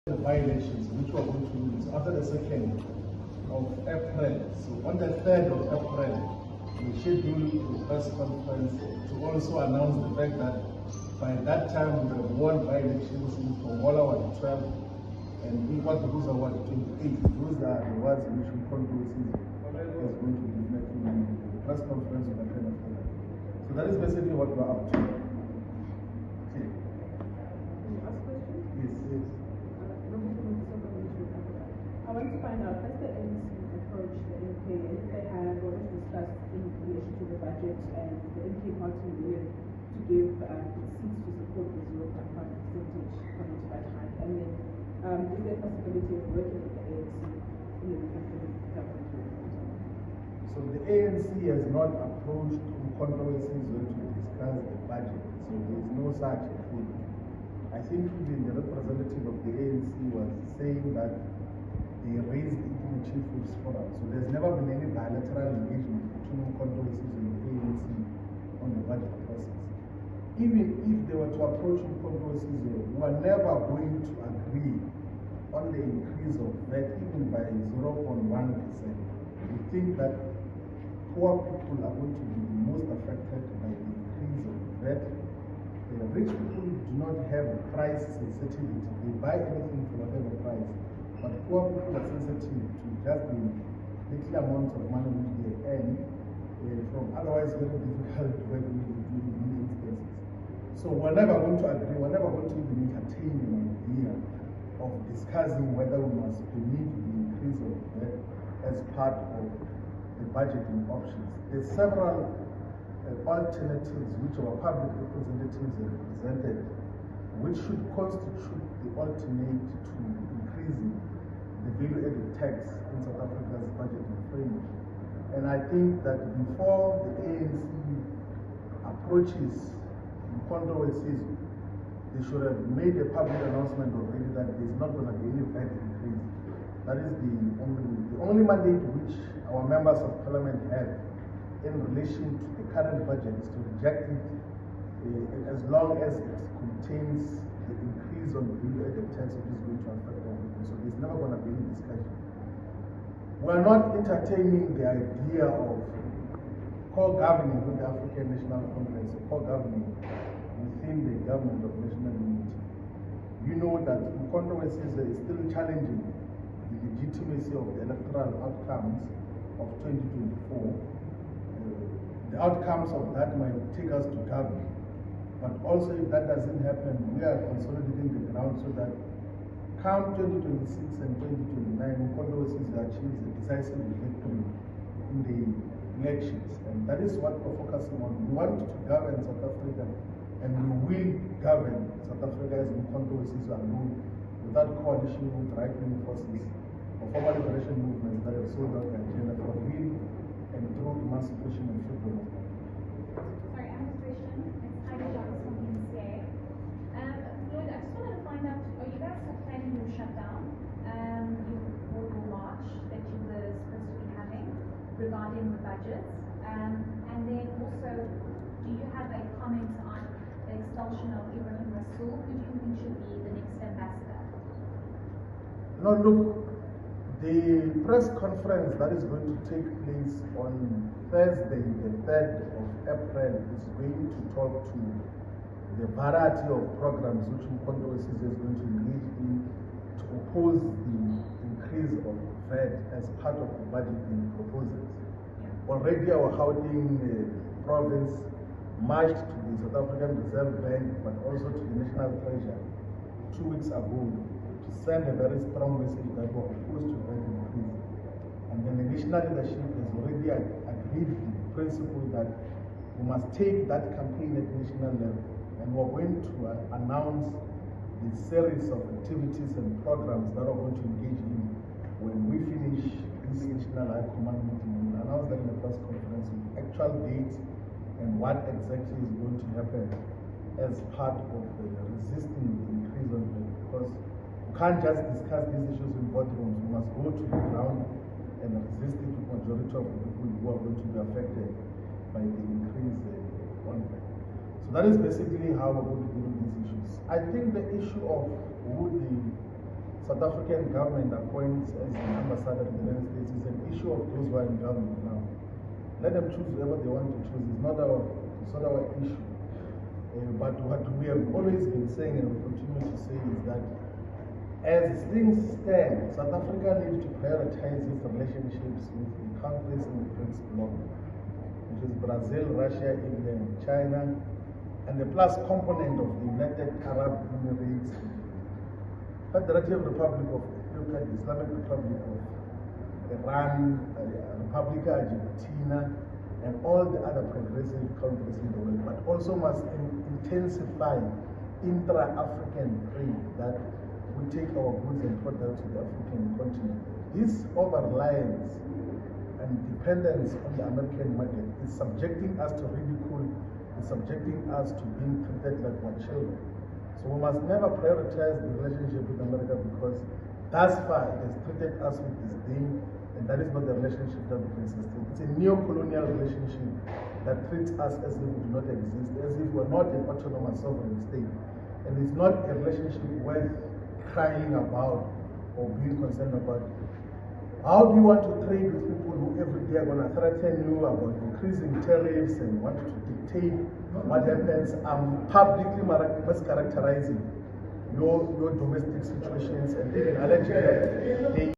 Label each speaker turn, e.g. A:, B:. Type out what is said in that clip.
A: The by-elections, which we are going to use after the 2nd of April. So on the 3rd of April, we schedule a press conference to also announce the fact that by that time we have won by-elections in Pongola Ward 12 and in Kwatukuza Ward 28. Those are the wards which we controversies is going to be reflecting in the press conference of the 3rd of April. So that is basically what we are up to. Okay. Yes.
B: I want to find out, has the ANC approached the NK and if they have, what is discussed in relation to the budget and the NK party willing to give its seats to support the 0.5% community budget hike? And then is there a possibility of working with the ANC in the government?
A: So the ANC has not approached controversies to discuss the budget. So there is no such thing. I think even the representative of the ANC was saying that they raised it in the Chief Whip's Forum. So there's never been any bilateral engagement between controversies and the ANC on the budget process. Even if they were to approach the controversies, we are never going to agree on the increase of VAT even by 0.1%. We think that poor people are going to be the most affected by the increase of VAT. The rich people do not have price sensitivity. They buy anything for whatever price. But poor people are sensitive to just the little amount of money which they earn from otherwise very difficult work in many instances. So we're never going to agree, we're never going to even entertain an idea of discussing whether we must permit the increase of that as part of the budgeting options. There's several alternatives which our public representatives have presented, which should constitute the alternate to increasing the value-added tax in South Africa's budgeting framework. And I think that before the ANC approaches controversies, they should have made a public announcement already that there's not going to be any VAT increase. That is the only mandate which our members of parliament have in relation to the current budget is to reject it as long as it contains the increase on the value-added tax which is going to affect our people. So there's never going to be any discussion. We are not entertaining the idea of co-governing with the African National Congress, or co-governing within the government of national unity. You know that controversies is still challenging the legitimacy of the electoral outcomes of 2024. The outcomes of that might take us to govern. But also if that doesn't happen, we are consolidating the ground so that come 2026 and 2029, controversies achieves a decisive victory in the elections. And that is what we're focusing on. We want to govern South Africa, and we will govern South Africa as controversies alone, without coalition with right-wing forces or former liberation movements that have sold out the agenda for real and true emancipation and freedom of thought.
C: Sorry, administration. It's Heidi Jarvis from the NCA. Floyd, I just wanted to find out, are you guys still planning your shutdown? Your march that you were supposed to be having regarding the budgets? And then also, do you have a comment on the expulsion of Ibrahim Rasool? Who do you think should be the next ambassador?
A: No, look, the press conference that is going to take place on Thursday, the 3rd of April, is going to talk to the variety of programs which controversies is going to engage in to oppose the increase of VAT as part of the budgeting proposals. Already our Gauteng province marched to the South African Reserve Bank, but also to the National Treasury 2 weeks ago to send a very strong message that we are opposed to VAT increase. And then the national leadership has already agreed the principle that we must take that campaign at national level, and we're going to announce the series of activities and programs that are going to engage in when we finish this national high command meeting. We'll announce that in the press conference with actual dates and what exactly is going to happen as part of resisting the increase on VAT, because we can't just discuss these issues in boardrooms. We must go to the ground and resist it with the majority of the people who are going to be affected by the increase on VAT. So that is basically how we're going to deal with these issues. I think the issue of who the South African government appoints as an ambassador to the United States is an issue of those who are in government now. Let them choose whoever they want to choose. It's not our issue. But what we have always been saying and we continue to say is that as things stand, South Africa needs to prioritize its relationships with the countries in the BRICS bloc, which is Brazil, Russia, India, and China, and the plus component of the United Arab Emirates, Federative Republic of Ethiopia, the Islamic Republic of Iran, Republic of Argentina, and all the other progressive countries in the world, but also must intensify intra-African trade, that we take our goods and products to the African continent. This over-reliance and dependence on the American market is subjecting us to ridicule, is subjecting us to being treated like our children. So we must never prioritize the relationship with America, because thus far it has treated us with disdain, and that is not the relationship that we can sustain. It's a neo-colonial relationship that treats us as if we do not exist, as if we're not an autonomous sovereign state. And it's not a relationship worth crying about or being concerned about. How do you want to trade with people who every day are going to threaten you about increasing tariffs and want to dictate what happens, publicly mischaracterizing your domestic situations and even alleging that they